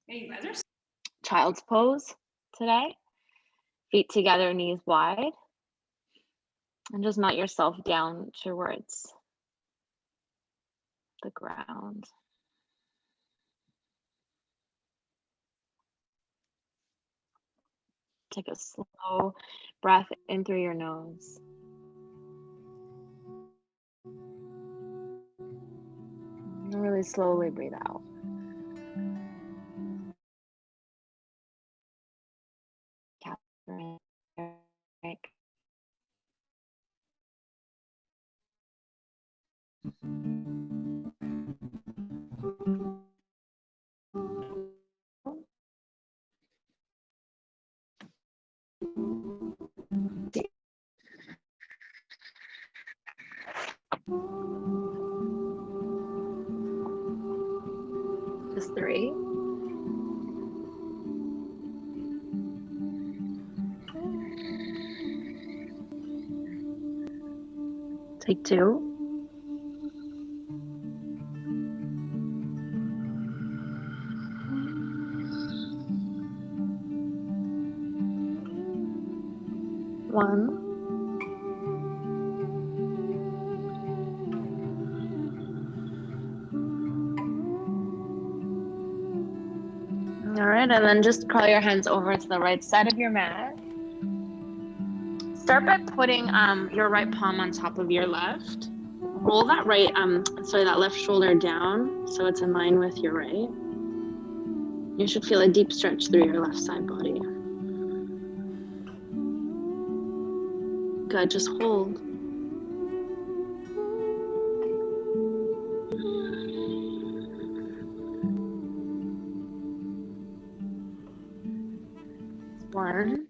Hey, you guys are Child's pose today. Feet together, knees wide. And just melt yourself down towards the ground. Take a slow breath in through your nose. And really slowly breathe out. Catherine. Just 3. Take 2. One. All right, and then just curl your hands over to the right side of your mat. Start by putting your right palm on top of your left. Roll that that left shoulder down so it's in line with your right. You should feel a deep stretch through your left side body. Good, just hold. One.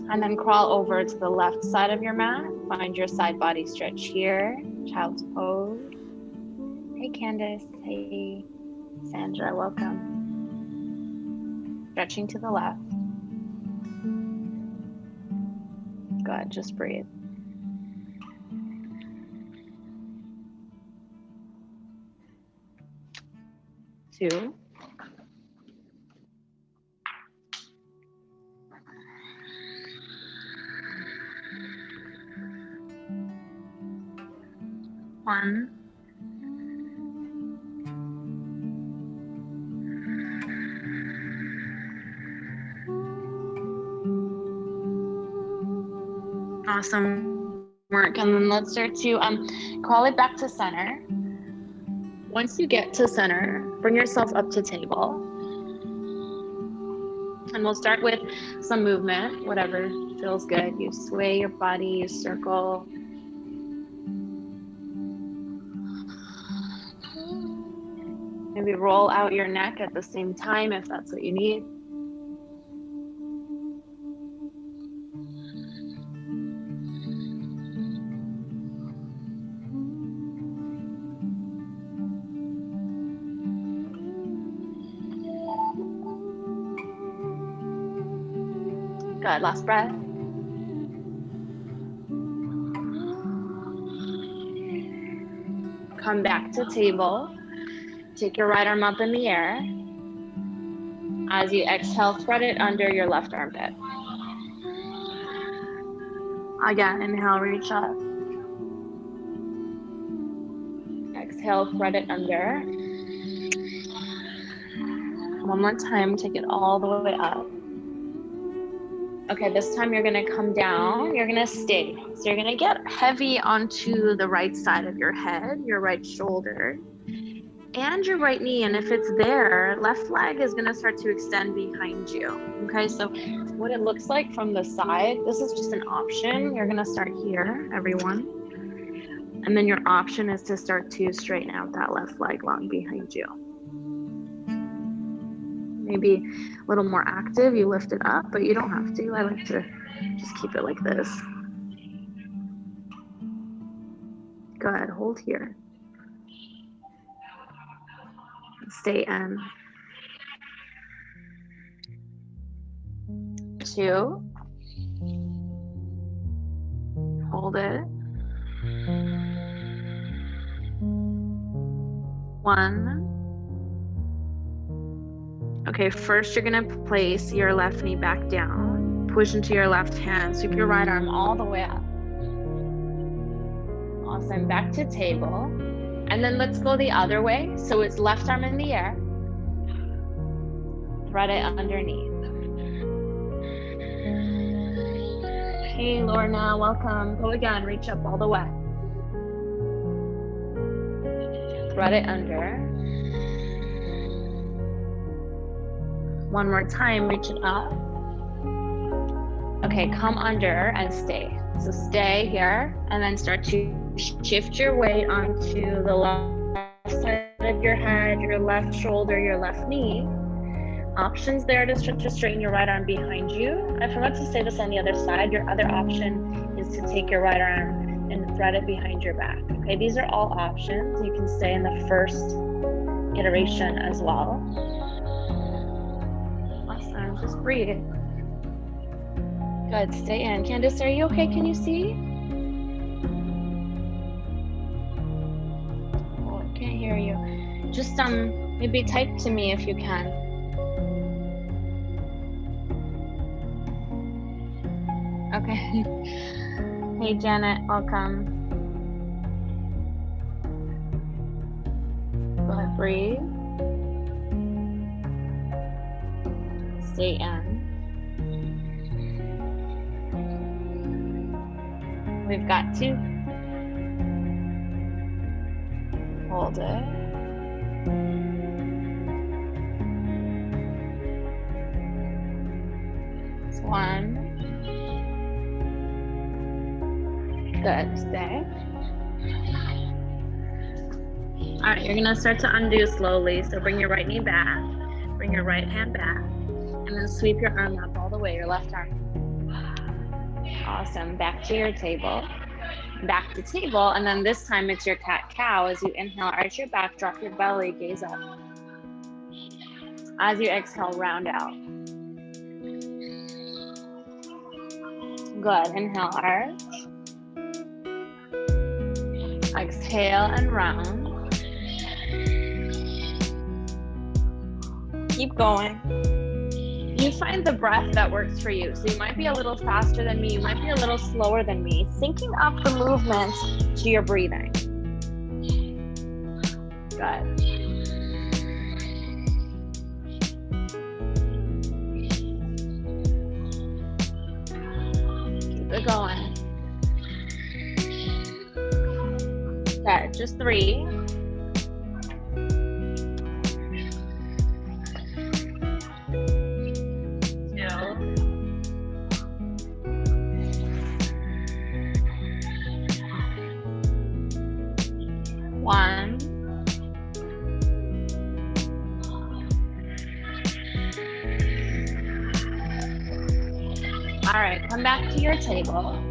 And then crawl over to the left side of your mat. Find your side body stretch here. Child's pose. Hey, Candace. Hey, Sandra. Welcome. Stretching to the left. Good. Just breathe. Two. One. Awesome work. And then let's start to crawl it back to center. Once you get to center, bring yourself up to table. And we'll start with some movement, whatever feels good. You sway your body, you circle. Maybe roll out your neck at the same time if that's what you need. Good, last breath. Come back to table. Take your right arm up in the air. As you exhale, thread it under your left armpit. Again, inhale, reach up. Exhale, thread it under. One more time, take it all the way up. Okay, this time you're gonna come down, you're gonna stay. So you're gonna get heavy onto the right side of your head, your right shoulder, and your right knee. And if it's there, left leg is gonna start to extend behind you. Okay, so what it looks like from the side, this is just an option. You're gonna start here, everyone. And then your option is to start to straighten out that left leg long behind you. Maybe a little more active, you lift it up, but you don't have to. I like to just keep it like this. Good, hold here. Stay in. 2. Hold it. 1. Okay, first you're gonna place your left knee back down, push into your left hand, sweep your right arm all the way up. Awesome, back to table. And then let's go the other way. So it's left arm in the air, thread it underneath. Hey Lorna, welcome. Go again, reach up all the way. Thread it under. One more time, reach it up. Okay, come under and stay. So stay here and then start to shift your weight onto the left side of your head, your left shoulder, your left knee. Options there to start to straighten your right arm behind you. I forgot to say this on the other side. Your other option is to take your right arm and thread it behind your back. Okay, these are all options. You can stay in the first iteration as well. Awesome, just breathe. Good, stay in. Candace, are you okay? Can you see? Oh, I can't hear you. Just maybe type to me if you can. Okay. Hey Janet, welcome. Go ahead, breathe. Stay in. We've got 2. Hold it. It's 1. Good, stay. All right, you're gonna start to undo slowly. So bring your right knee back, bring your right hand back, and then sweep your arm up all the way, your left arm. Awesome, back to your table. Back to table, and then this time it's your cat-cow. As you inhale, arch your back, drop your belly, gaze up. As you exhale, round out. Good, inhale, arch. Exhale and round. Keep going. You find the breath that works for you. So you might be a little faster than me. You might be a little slower than me. Syncing up the movement to your breathing. Good. Keep it going. Okay, just 3. 1. All right, come back to your table.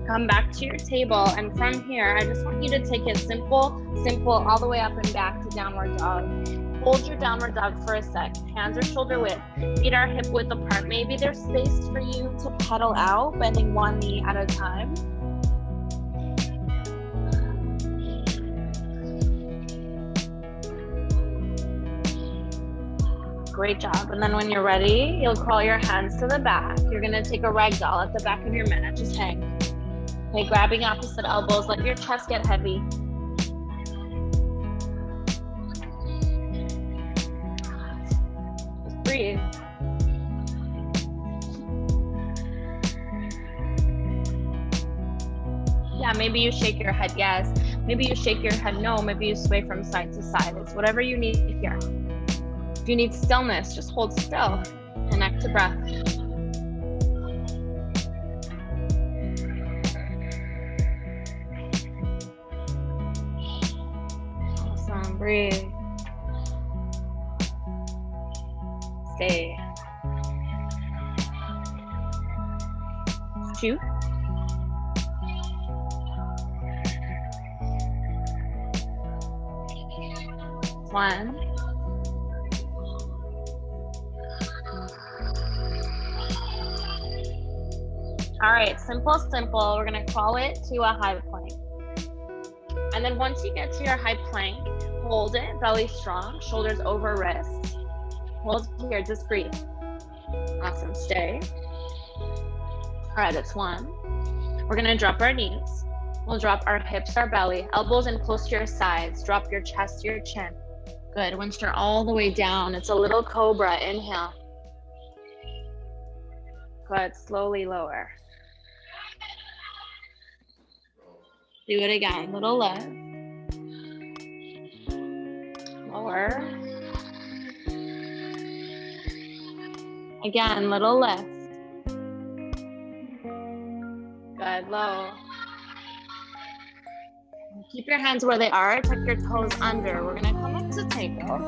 Come back to your table, and from here, I just want you to take it simple, all the way up and back to downward dog. Hold your downward dog for a sec. Hands are shoulder width, feet are hip width apart. Maybe there's space for you to pedal out, bending one knee at a time. Great job. And then when you're ready, you'll crawl your hands to the back. You're gonna take a ragdoll at the back of your mat. Just hang. Okay, grabbing opposite elbows, let your chest get heavy. Just breathe. Yeah, maybe you shake your head yes. Maybe you shake your head no. Maybe you sway from side to side. It's whatever you need here. If you need stillness, just hold still. Connect to breath. Awesome, breathe. Stay. 2. 1. All right, simple. We're gonna crawl it to a high plank. And then once you get to your high plank, Hold it, belly strong, shoulders over wrists. Hold here, just breathe. Awesome, stay. All right, it's one. We're gonna drop our knees. We'll drop our hips, our belly, elbows in close to your sides. Drop your chest to your chin. Good, once you're all the way down, it's a little cobra, inhale. Good, slowly lower. Do it again, little lift. Lower. Again, little lift. Good, low. Keep your hands where they are, tuck your toes under. We're gonna come up to table.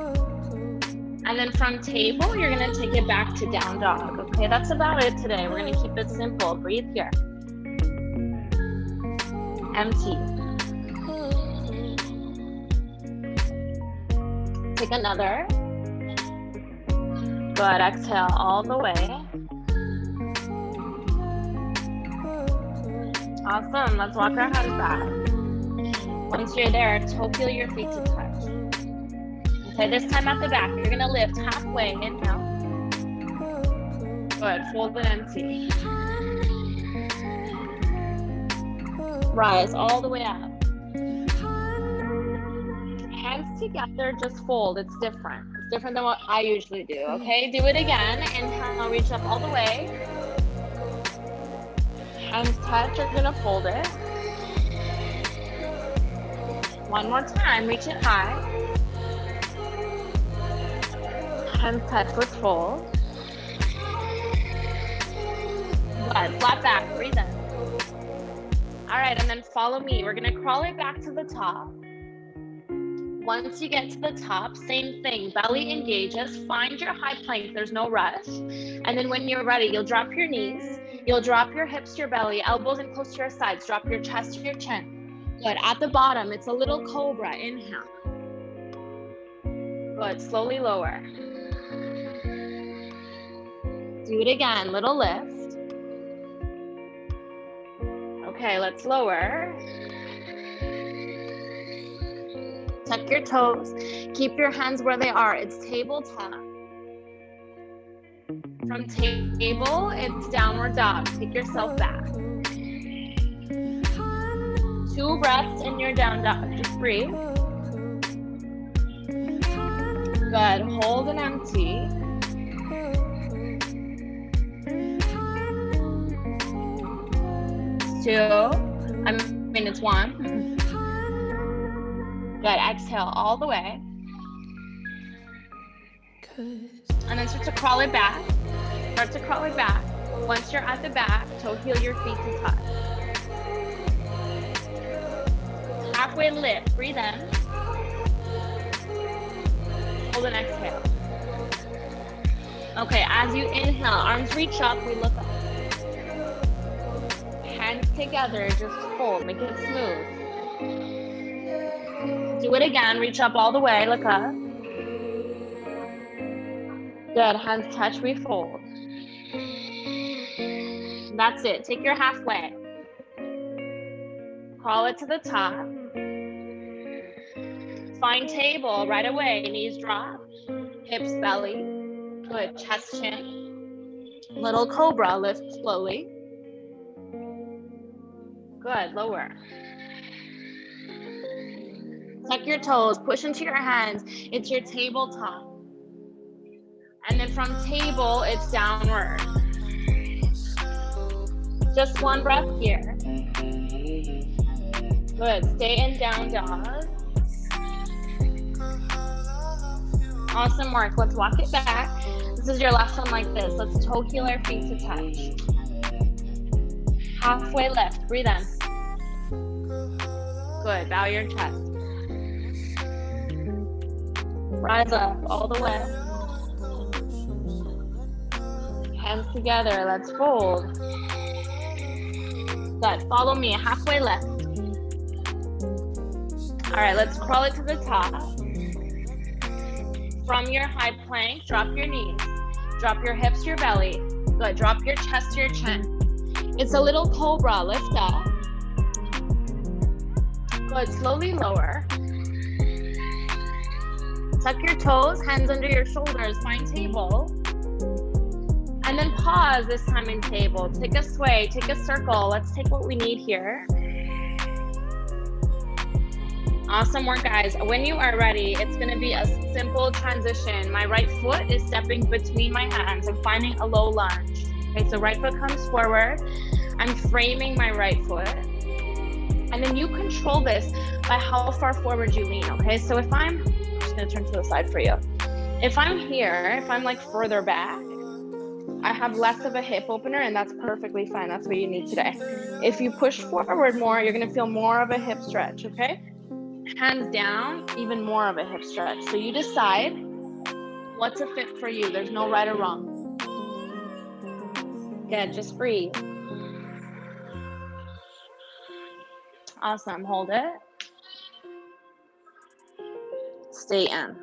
And then from table, you're gonna take it back to down dog. Okay, that's about it today. We're gonna keep it simple. Breathe here. Empty. Take another. Good, exhale all the way. Awesome, let's walk our hands back. Once you're there, toe heel your feet to touch. Okay, this time at the back, you're gonna lift halfway, inhale. Good, fold and empty. Rise all the way up. Hands together, just fold, it's different. It's different than what I usually do, okay? Do it again, inhale, reach up all the way. Hands touch, you're gonna fold it. One more time, reach it high. Hands touch, let's fold. Good, flat back, breathe in. All right, and then follow me. We're gonna crawl it back to the top. Once you get to the top, same thing, belly engages, find your high plank, there's no rush. And then when you're ready, you'll drop your knees, you'll drop your hips to your belly, elbows in close to your sides, drop your chest to your chin. Good, at the bottom, it's a little cobra, inhale. Good, slowly lower. Do it again, little lift. Okay, let's lower. Tuck your toes. Keep your hands where they are. It's tabletop. From table, it's downward dog. Take yourself back. 2 breaths in your down dog. Just breathe. Good. Hold and empty. It's 1. Good, exhale all the way. And then start to crawl it back. Start to crawl it back. Once you're at the back, toe heel your feet to touch. Halfway lift, breathe in. Hold and exhale. Okay, as you inhale, arms reach up, we look up. Hands together, just fold, make it smooth. Do it again, reach up all the way, look up. Good, hands touch, we fold. That's it, take your halfway. Crawl it to the top. Find table right away, knees drop, hips belly. Good, chest chin. Little cobra, lift slowly. Good, lower. Tuck your toes, push into your hands. It's your tabletop. And then from table, it's downward. Just 1 breath here. Good, stay in down dog. Awesome work, let's walk it back. This is your last one like this. Let's toe heel our feet to touch. Halfway lift, breathe in. Good, bow your chest. Rise up all the way. Hands together, let's fold. Good, follow me, halfway lift. All right, let's crawl it to the top. From your high plank, drop your knees. Drop your hips to your belly. Good, drop your chest to your chin. It's a little cobra, lift up. Good, slowly lower. Tuck your toes, hands under your shoulders, find table. And then pause this time in table. Take a sway, take a circle. Let's take what we need here. Awesome work, guys. When you are ready, it's gonna be a simple transition. My right foot is stepping between my hands and finding a low lunge. Okay, so right foot comes forward. I'm framing my right foot. And then you control this by how far forward you lean, okay? So if I'm just gonna turn to the side for you. If I'm here, if I'm like further back, I have less of a hip opener, and that's perfectly fine. That's what you need today. If you push forward more, you're gonna feel more of a hip stretch, okay? Hands down, even more of a hip stretch. So you decide what's a fit for you. There's no right or wrong. Good, just breathe. Awesome, hold it. Stay in.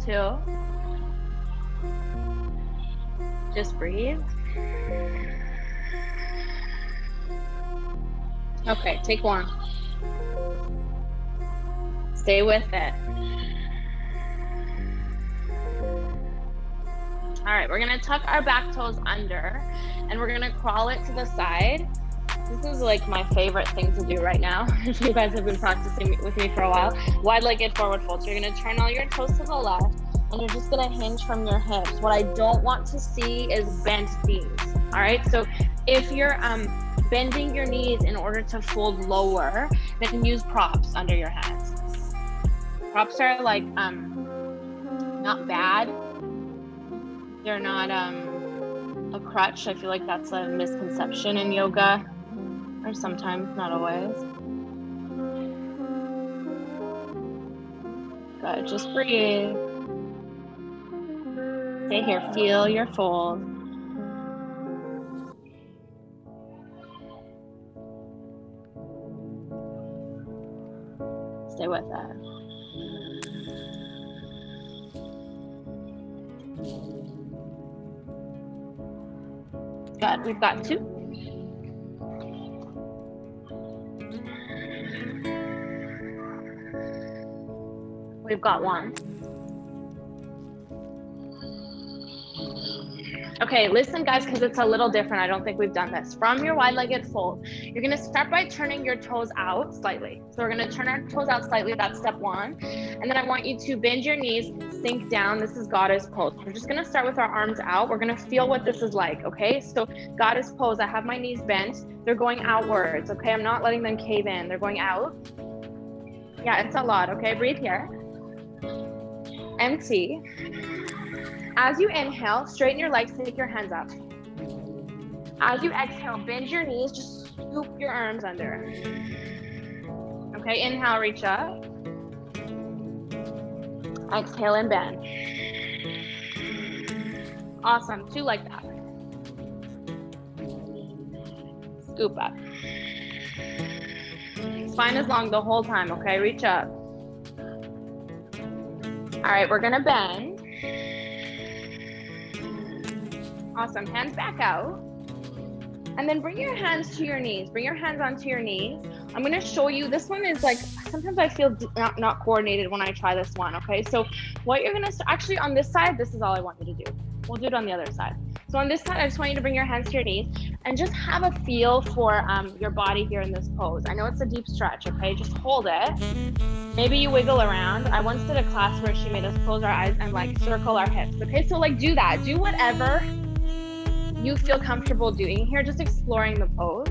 2. Just breathe. Okay, take 1. Stay with it. All right, we're gonna tuck our back toes under and we're gonna crawl it to the side. This is like my favorite thing to do right now. If you guys have been practicing with me for a while, wide-legged forward fold. So you're gonna turn all your toes to the left and you're just gonna hinge from your hips. What I don't want to see is bent knees. All right, so if you're bending your knees in order to fold lower, then use props under your hands. Props are like not bad. They're not a crutch. I feel like that's a misconception in yoga, or sometimes, not always. Good, just breathe. Stay here, feel your fold. Stay with that. Good, we've got 2. We've got 1. Okay, listen guys, because it's a little different. I don't think we've done this. From your wide-legged fold, you're gonna start by turning your toes out slightly. So we're gonna turn our toes out slightly, that's step 1. And then I want you to bend your knees, sink down. This is goddess pose. We're just gonna start with our arms out. We're gonna feel what this is like, okay? So goddess pose, I have my knees bent. They're going outwards, okay? I'm not letting them cave in. They're going out. Yeah, it's a lot, okay? Breathe here. Empty. As you inhale, straighten your legs, take your hands up. As you exhale, bend your knees, just scoop your arms under. Okay, inhale, reach up. Exhale and bend. Awesome, 2 like that. Scoop up. Spine is long the whole time, okay? Reach up. All right, we're gonna bend. Awesome, hands back out. And then bring your hands to your knees. Bring your hands onto your knees. I'm gonna show you, this one is like, sometimes I feel not coordinated when I try this one, okay? So what you're gonna, actually on this side, this is all I want you to do. We'll do it on the other side. So on this side, I just want you to bring your hands to your knees and just have a feel for your body here in this pose. I know it's a deep stretch, okay? Just hold it. Maybe you wiggle around. I once did a class where she made us close our eyes and like circle our hips, okay? So like do that, do whatever you feel comfortable doing here, just exploring the pose.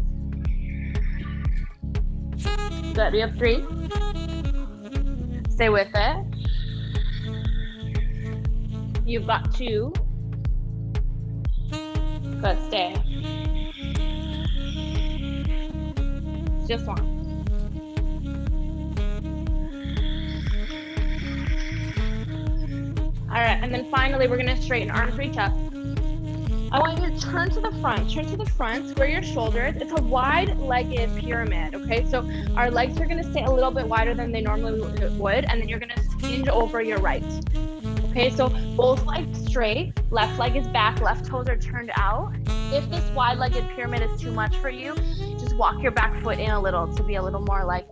Good, we have 3. Stay with it. You've got 2. Good, stay. Just 1. All right, and then finally, we're gonna straighten, arms reach up. I want you to turn to the front, square your shoulders. It's a wide-legged pyramid, okay? So our legs are gonna stay a little bit wider than they normally would, and then you're gonna hinge over your right. Okay, so both legs straight, left leg is back, left toes are turned out. If this wide-legged pyramid is too much for you, just walk your back foot in a little to be a little more like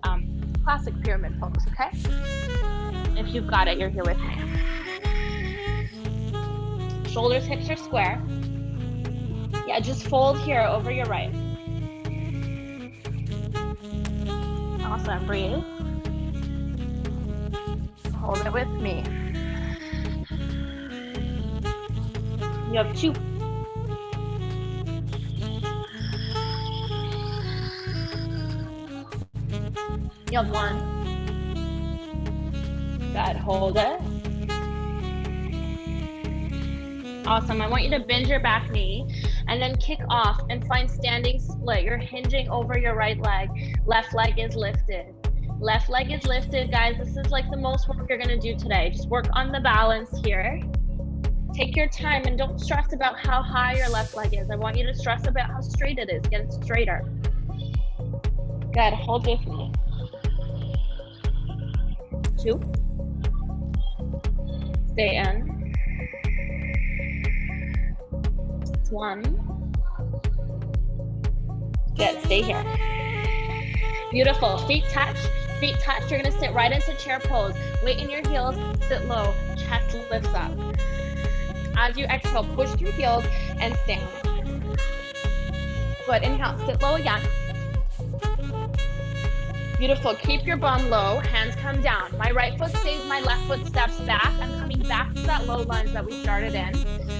classic pyramid pose, okay? If you've got it, you're here with me. Shoulders, hips are square. Yeah, just fold here over your right. Awesome, breathe. Hold it with me. You have 2. You have 1. Good, hold it. Awesome, I want you to bend your back knee and then kick off and find standing split. You're hinging over your right leg. Left leg is lifted. Left leg is lifted, guys. This is like the most work you're gonna do today. Just work on the balance here. Take your time and don't stress about how high your left leg is. I want you to stress about how straight it is. Get it straighter. Good, hold with me. 2. Stay in. 1. Good, stay here. Beautiful, feet touch. Feet touch, you're gonna sit right into chair pose. Weight in your heels, sit low, chest lifts up. As you exhale, push through heels and stand. Good, inhale, sit low again. Beautiful, keep your bum low, hands come down. My right foot stays, my left foot steps back. I'm coming back to that low lunge that we started in.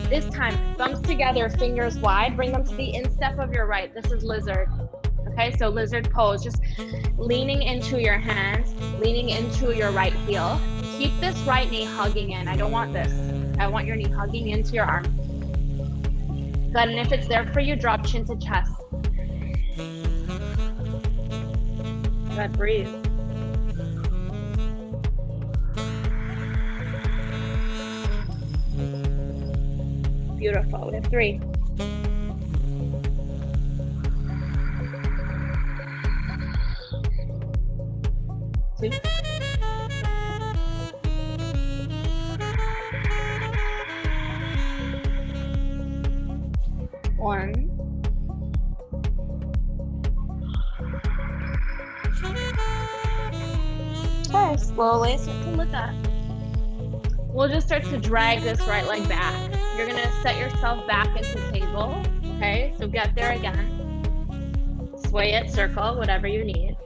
This time, thumbs together, fingers wide, bring them to the instep of your right. This is lizard. Okay, so lizard pose, just leaning into your hands, leaning into your right heel. Keep this right knee hugging in. I don't want this. I want your knee hugging into your arm. Good, and if it's there for you, drop chin to chest. Good, breathe. Beautiful, we have 3. 2. 1. Okay, slowly start to look up. We'll just start to drag this right leg back. You're gonna set yourself back into table. Okay, so get there again. Sway it, circle, whatever you need.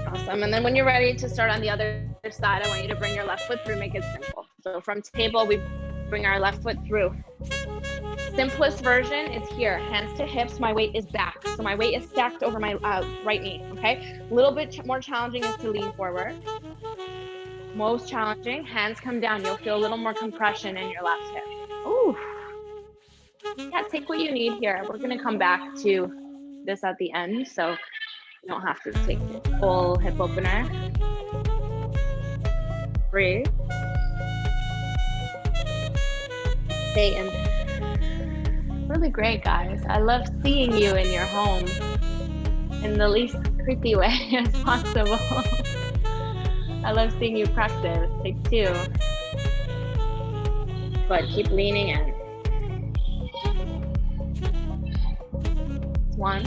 Awesome, and then when you're ready to start on the other side, I want you to bring your left foot through, make it simple. So from table, we bring our left foot through. Simplest version is here, hands to hips, my weight is back. So my weight is stacked over my right knee, okay? A little bit more challenging is to lean forward. Most challenging, hands come down. You'll feel a little more compression in your left hip. Ooh. Yeah, take what you need here. We're gonna come back to this at the end, so you don't have to take the full hip opener. Breathe. Stay in. Really great, guys. I love seeing you in your home in the least creepy way as possible. I love seeing you practice. Take 2. But keep leaning in. 1.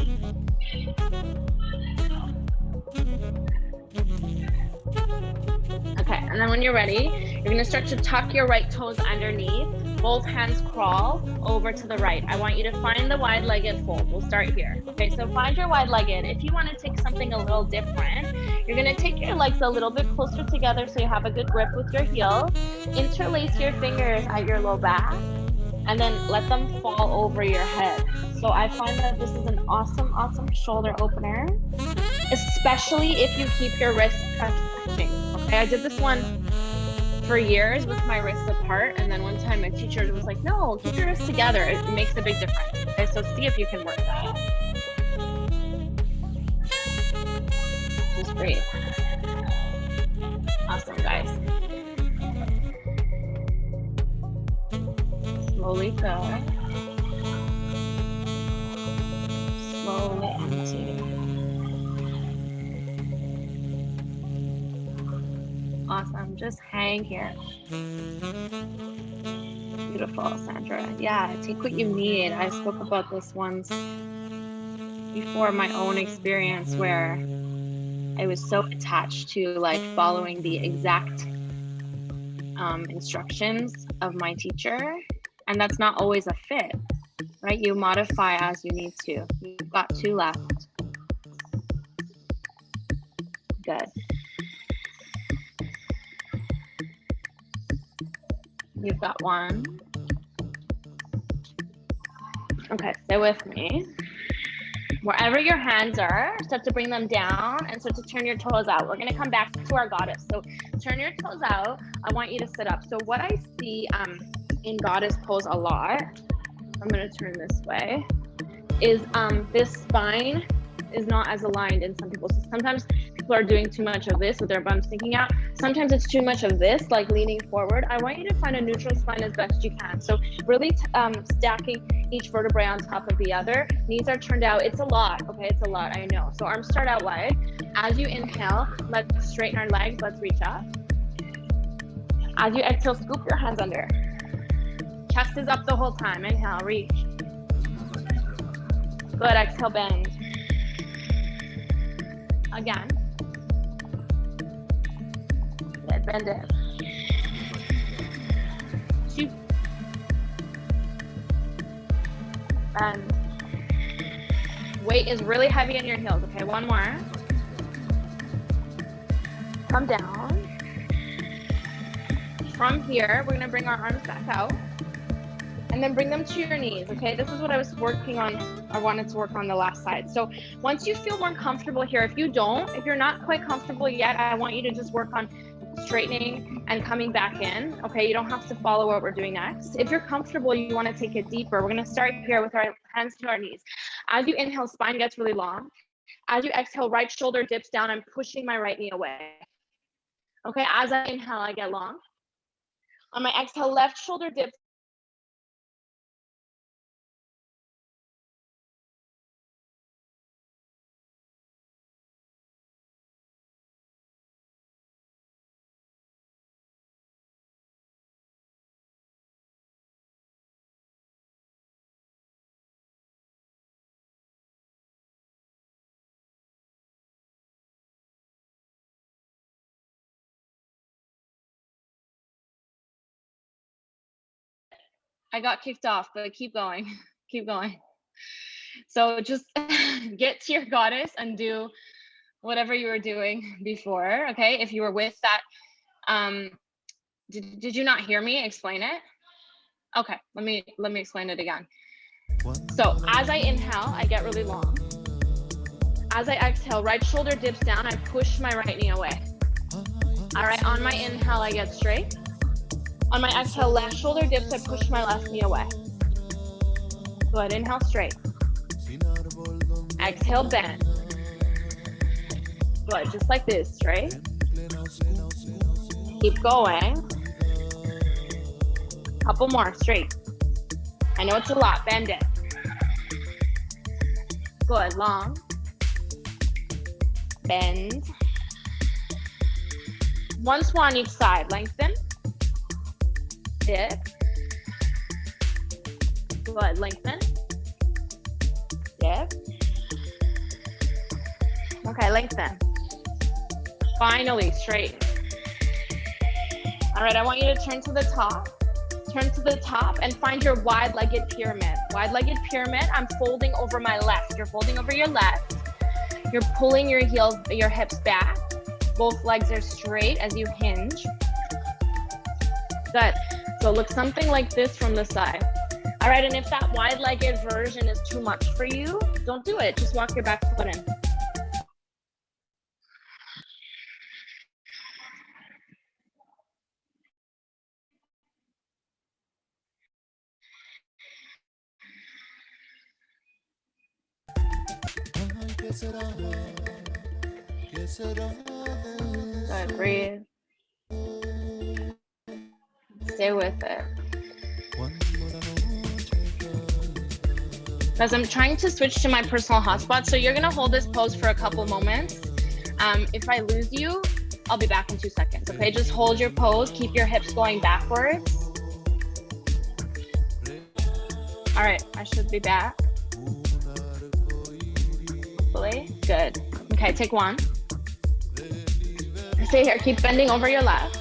Okay, and then when you're ready, you're gonna start to tuck your right toes underneath. Both hands crawl over to the right. I want you to find the wide-legged fold. We'll start here. Okay, so find your wide-legged. If you want to take something a little different, you're gonna take your legs a little bit closer together so you have a good grip with your heels. Interlace your fingers at your low back, and then let them fall over your head. So I find that this is an awesome, awesome shoulder opener, especially if you keep your wrists touching. Okay, I did this one for years with my wrists apart, and then one time my teacher was like, no, keep your wrists together. It makes a big difference. Okay, so see if you can work that. Just breathe. Awesome, guys. Slowly go. Slowly empty. Awesome, just hang here. Beautiful, Sandra. Yeah, take what you need. I spoke about this once before my own experience where I was so attached to like following the exact instructions of my teacher, and that's not always a fit, right? You modify as you need to. You've got 2 left. Good. You've got 1. Okay, stay with me. Wherever your hands are, start to bring them down and start to turn your toes out. We're gonna come back to our goddess. So turn your toes out. I want you to sit up. So what I see in goddess pose a lot, I'm gonna turn this way, is this spine is not as aligned in some people. So sometimes people are doing too much of this with their bum sticking out. Sometimes it's too much of this, like leaning forward. I want you to find a neutral spine as best you can. So really stacking each vertebrae on top of the other. Knees are turned out. It's a lot, okay? It's a lot, I know. So arms start out wide. As you inhale, let's straighten our legs. Let's reach up. As you exhale, scoop your hands under. Chest is up the whole time. Inhale, reach. Good, exhale, bend. Again. Good, bend it. 2. Bend. Weight is really heavy in your heels, okay? 1 more. Come down. From here, we're gonna bring our arms back out and then bring them to your knees, okay? This is what I was working on, I wanted to work on the last side. So once you feel more comfortable here, if you're not quite comfortable yet, I want you to just work on straightening and coming back in, okay? You don't have to follow what we're doing next. If you're comfortable, you wanna take it deeper. We're gonna start here with our hands to our knees. As you inhale, spine gets really long. As you exhale, right shoulder dips down. I'm pushing my right knee away. Okay, as I inhale, I get long. On my exhale, left shoulder dips. I got kicked off, but keep going, keep going. So just get to your goddess and do whatever you were doing before, okay? If you were with that, did you not hear me explain it? Okay, let me explain it again. So as I inhale, I get really long. As I exhale, right shoulder dips down, I push my right knee away. All right, on my inhale, I get straight. On my exhale, left shoulder dips, I push my left knee away. Good, inhale, straight. Exhale, bend. Good, just like this, straight. Keep going. Couple more, straight. I know it's a lot, bend it. Good, long. Bend. 1 swan each side, lengthen. Dip. Good, lengthen. Dip. Okay, lengthen. Finally, straight. All right, I want you to turn to the top. Turn to the top and find your wide-legged pyramid. Wide-legged pyramid, I'm folding over my left. You're folding over your left. You're pulling your heels, your hips back. Both legs are straight as you hinge. Good. So look something like this from the side. All right, and if that wide-legged version is too much for you, don't do it. Just walk your back foot in. Good, breathe. Stay with it. Because I'm trying to switch to my personal hotspot, so you're gonna hold this pose for a couple moments. If I lose you, I'll be back in 2 seconds, okay? Just hold your pose, keep your hips going backwards. All right, I should be back. slowly. Good. Okay, take one. Stay here. Keep bending over your left.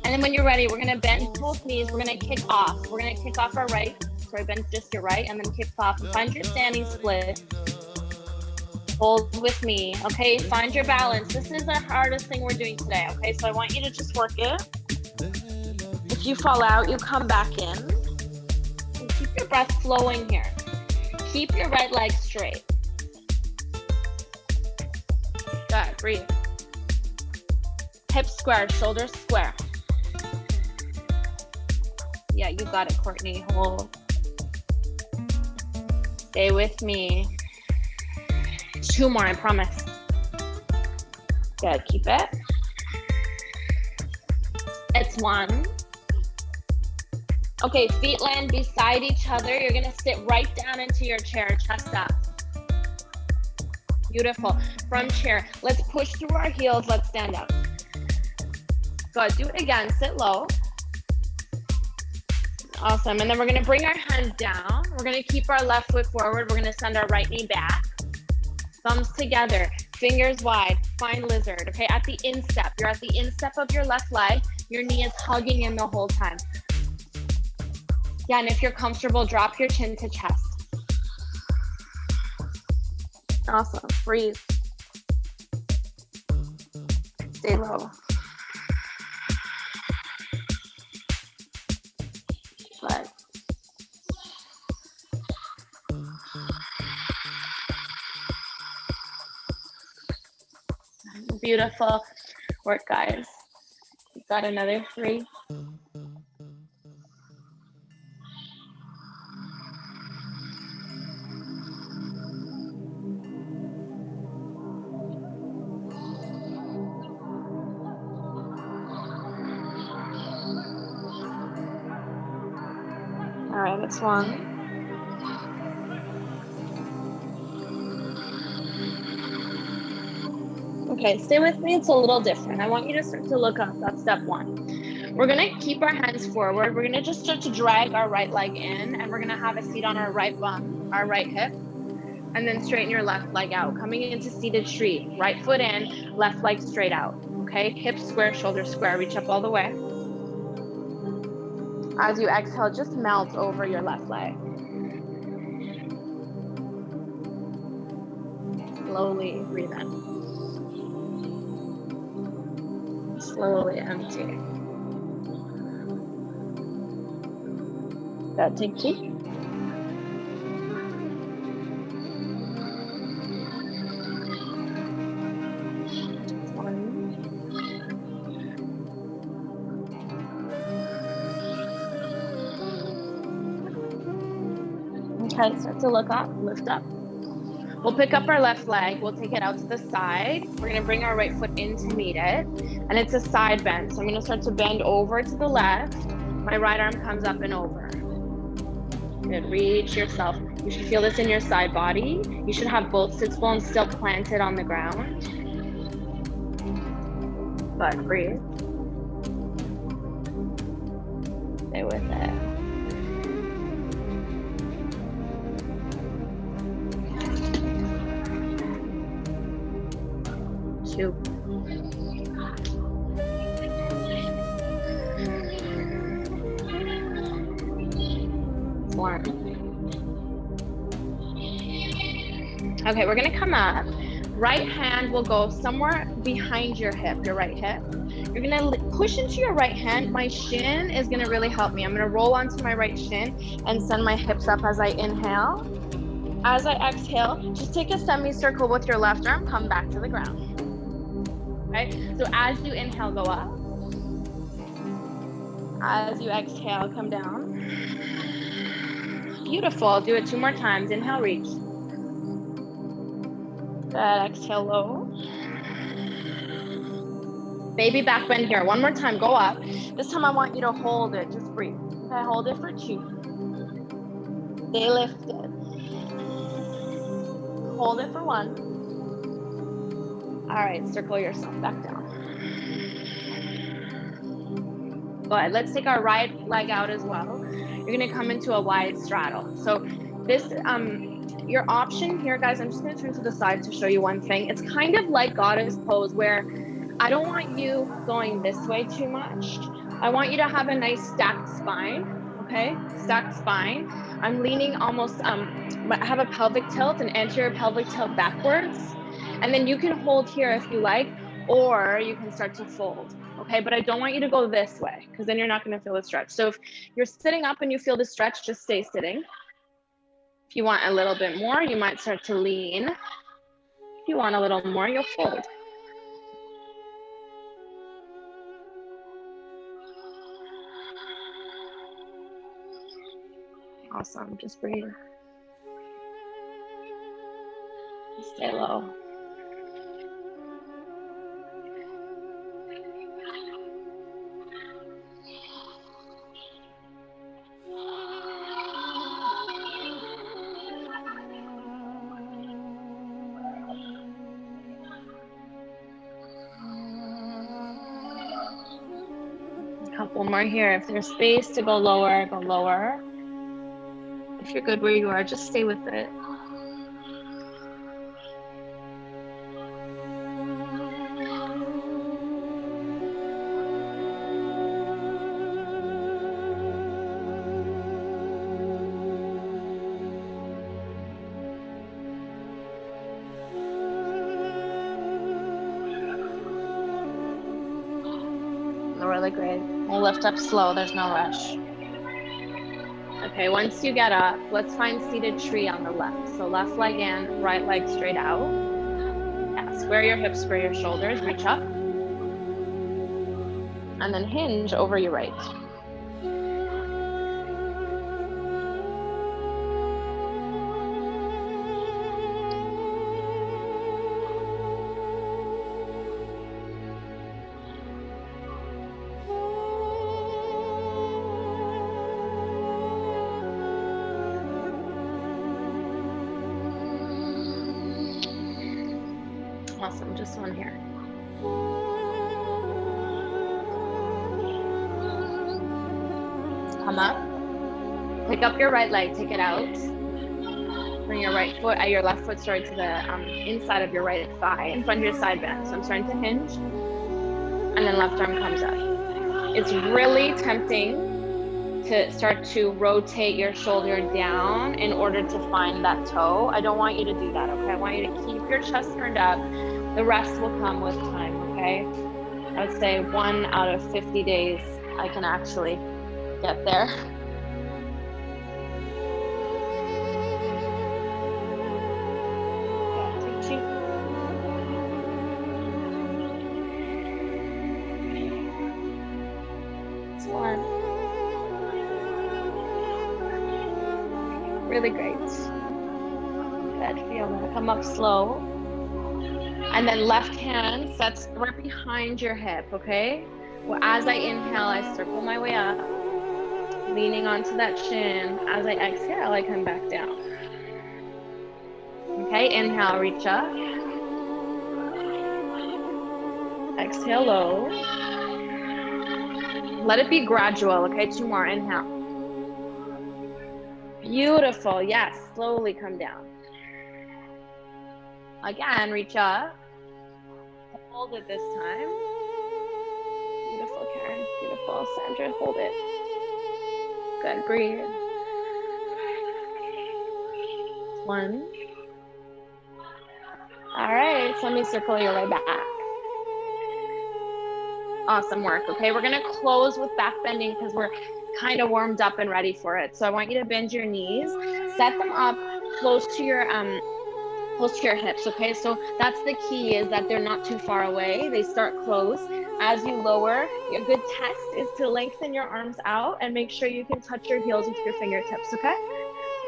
And then when you're ready, we're going to bend both knees. We're going to kick off. We're going to kick off our right. Sorry, bend just your right and then kick off. Find your standing split. Hold with me. Okay, find your balance. This is the hardest thing we're doing today. Okay, so I want you to just work it. If you fall out, you come back in. And keep your breath flowing here. Keep your right leg straight. Good, breathe. Hips square, shoulders square. Yeah, you got it, Courtney. Hold. Stay with me. 2 more, I promise. Good, keep it. It's 1. Okay, feet land beside each other. You're gonna sit right down into your chair, chest up. Beautiful. From chair, let's push through our heels. Let's stand up. Good, do it again, sit low. Awesome, and then we're gonna bring our hands down. We're gonna keep our left foot forward. We're gonna send our right knee back. Thumbs together, fingers wide, find lizard, okay? At the instep, you're at the instep of your left leg. Your knee is hugging in the whole time. Yeah, and if you're comfortable, drop your chin to chest. Awesome, breathe. Stay low. Good. Beautiful work, guys. We've got another 3. All right, that's 1. Okay, stay with me. It's a little different. I want you to start to look up. That's step 1. We're gonna keep our hands forward. We're gonna just start to drag our right leg in, and we're gonna have a seat on our right bum, our right hip, and then straighten your left leg out. Coming into seated tree, right foot in, left leg straight out. Okay, hips square, shoulders square. Reach up all the way. As you exhale, just melt over your left leg. Slowly breathe in. Slowly empty. Good, take 2. Okay, start to look up, lift up. We'll pick up our left leg, we'll take it out to the side. We're gonna bring our right foot in to meet it, and it's a side bend. So I'm gonna start to bend over to the left. My right arm comes up and over. Good, reach yourself. You should feel this in your side body. You should have both sits bones still planted on the ground. Good, breathe. Stay with it. Two. One. Okay, we're gonna come up. Right hand will go somewhere behind your hip, your right hip. You're gonna push into your right hand. My shin is gonna really help me. I'm gonna roll onto my right shin and send my hips up as I inhale. As I exhale, just take a semicircle with your left arm, come back to the ground. Right? So as you inhale, go up. As you exhale, come down. Beautiful. Do it 2 more times. Inhale, reach. Good. Exhale, low. Baby back bend here. 1 more time. Go up. This time I want you to hold it. Just breathe. Okay, hold it for 2. Stay lifted. Hold it for 1. All right, circle yourself back down. Good. Let's take our right leg out as well. You're gonna come into a wide straddle. So This, your option here, guys, I'm just gonna turn to the side to show you one thing. It's kind of like goddess pose where I don't want you going this way too much. I want you to have a nice stacked spine, okay? Stacked spine. I'm leaning almost, I have a pelvic tilt, an anterior pelvic tilt backwards. And then you can hold here if you like, or you can start to fold, okay? But I don't want you to go this way because then you're not gonna feel the stretch. So if you're sitting up and you feel the stretch, just stay sitting. If you want a little bit more, you might start to lean. If you want a little more, you'll fold. Awesome, just breathe. Stay low. A couple more here. If there's space to go lower, go lower. If you're good where you are, just stay with it. Really great. We'll lift up slow, there's no rush. Okay, once you get up, let's find seated tree on the left. So left leg in, right leg straight out. Yeah, square your hips, square your shoulders, reach up. And then hinge over your right. Awesome, just one here. Come up, pick up your right leg, take it out. Bring your right foot, your left foot, sorry, to the inside of your right thigh, in front of your side bend. So I'm starting to hinge, and then left arm comes up. It's really tempting to start to rotate your shoulder down in order to find that toe. I don't want you to do that, okay? I want you to keep your chest turned up. The rest will come with time, okay? I would say 1 out of 50 days, I can actually get there. Take two. It's one. Really great. Good, feel that. Come up slow. And then left hand sets right behind your hip, okay? Well, as I inhale, I circle my way up, leaning onto that shin. As I exhale, I come back down. Okay, inhale, reach up. Exhale low. Let it be gradual, okay? 2 more, inhale. Beautiful, yes, slowly come down. Again, reach up. Hold it this time. Beautiful, Karen. Beautiful. Sandra, hold it. Good, breathe. 1. All right, so let me circle your way back. Awesome work. Okay, we're gonna close with back bending because we're kind of warmed up and ready for it. So I want you to bend your knees, set them up close to your hips, okay? So that's the key, is that they're not too far away. They start close. As you lower, a good test is to lengthen your arms out and make sure you can touch your heels with your fingertips, okay?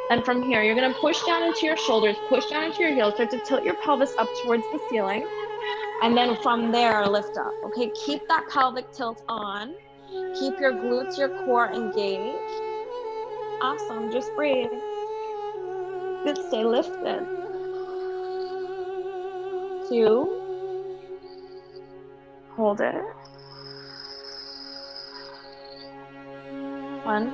And from here, you're gonna push down into your shoulders, push down into your heels, start to tilt your pelvis up towards the ceiling. And then from there, lift up, okay? Keep that pelvic tilt on. Keep your glutes, your core engaged. Awesome, just breathe. Good, stay lifted. 2. Hold it. 1.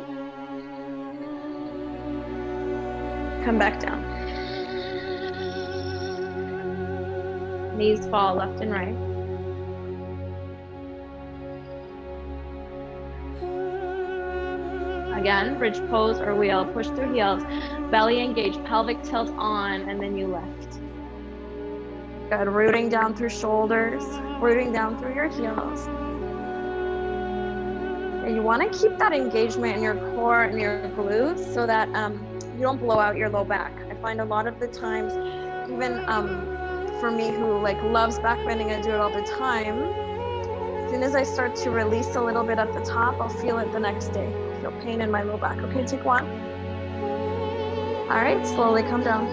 come back down. Knees fall left and right. Again, bridge pose or wheel, push through heels, belly engaged, pelvic tilt on, and then you lift. Good, rooting down through shoulders, rooting down through your heels. And you want to keep that engagement in your core and your glutes so that you don't blow out your low back. I find a lot of the times, even for me who like loves back bending, I do it all the time. As soon as I start to release a little bit at the top, I'll feel it the next day. I'll feel pain in my low back. Okay, take one. All right, slowly come down.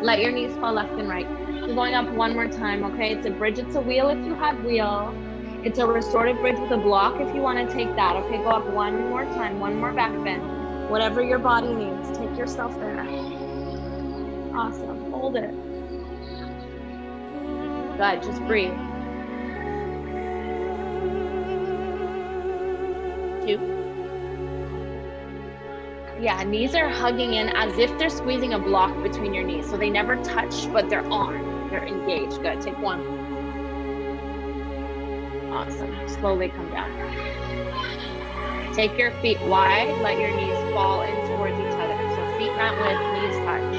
Let your knees fall left and right. We're going up one more time, okay? It's a bridge, it's a wheel if you have wheel. It's a restorative bridge with a block if you want to take that. Okay, go up one more time, one more back bend. Whatever your body needs, take yourself there. Awesome, hold it. Good, just breathe. 2. Yeah, knees are hugging in as if they're squeezing a block between your knees. So they never touch, but they're on, they're engaged. Good, take 1. Awesome, slowly come down. Take your feet wide, let your knees fall in towards each other. So feet mat width, knees touch.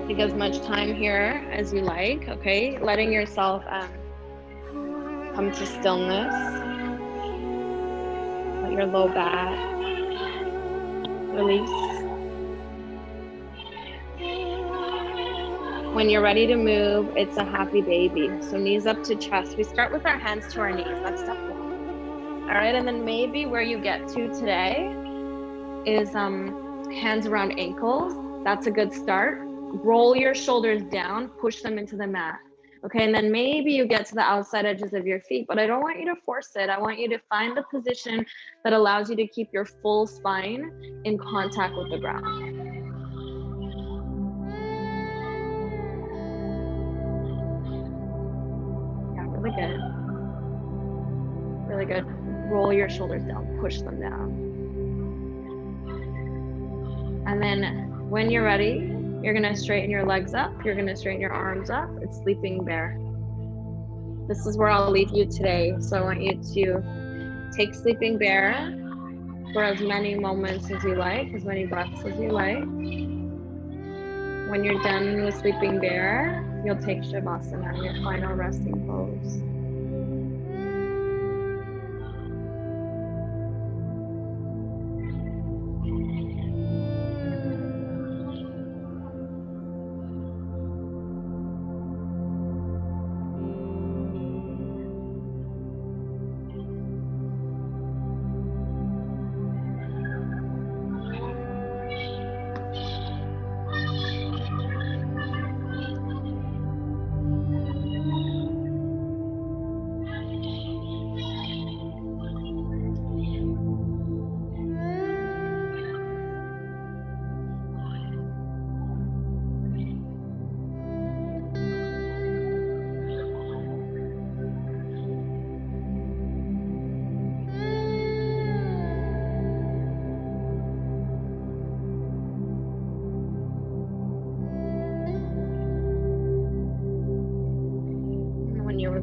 Take as much time here as you like, okay? Letting yourself come to stillness. Let your low back release. When you're ready to move, it's a happy baby. So knees up to chest. We start with our hands to our knees. That's step 1. All right, and then maybe where you get to today is hands around ankles. That's a good start. Roll your shoulders down, push them into the mat. Okay, and then maybe you get to the outside edges of your feet, but I don't want you to force it. I want you to find the position that allows you to keep your full spine in contact with the ground. Yeah, really good. Really good. Roll your shoulders down, push them down. And then when you're ready, you're gonna straighten your legs up. You're gonna straighten your arms up. It's sleeping bear. This is where I'll leave you today. So I want you to take sleeping bear for as many moments as you like, as many breaths as you like. When you're done with sleeping bear, you'll take Shavasana, your final resting pose.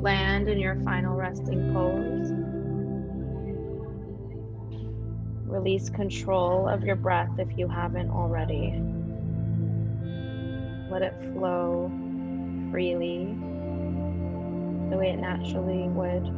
Land in your final resting pose. Release control of your breath if you haven't already. Let it flow freely the way it naturally would.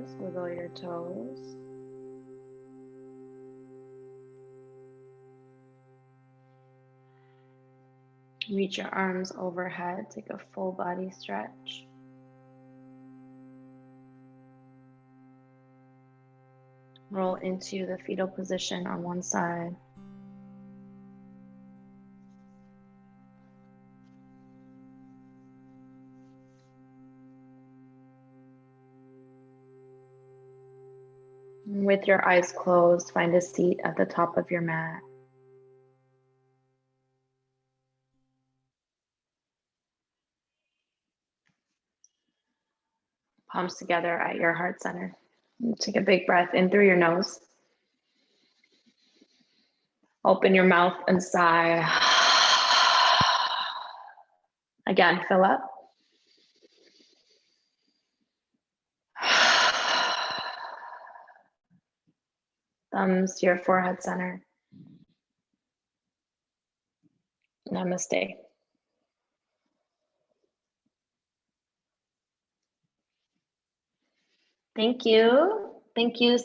toes, wiggle your toes. Reach your arms overhead, take a full body stretch. Roll into the fetal position on one side. With your eyes closed, find a seat at the top of your mat. Palms together at your heart center. Take a big breath in through your nose. Open your mouth and sigh. Again, fill up. Thumbs to your forehead center. Namaste. Thank you. Thank you so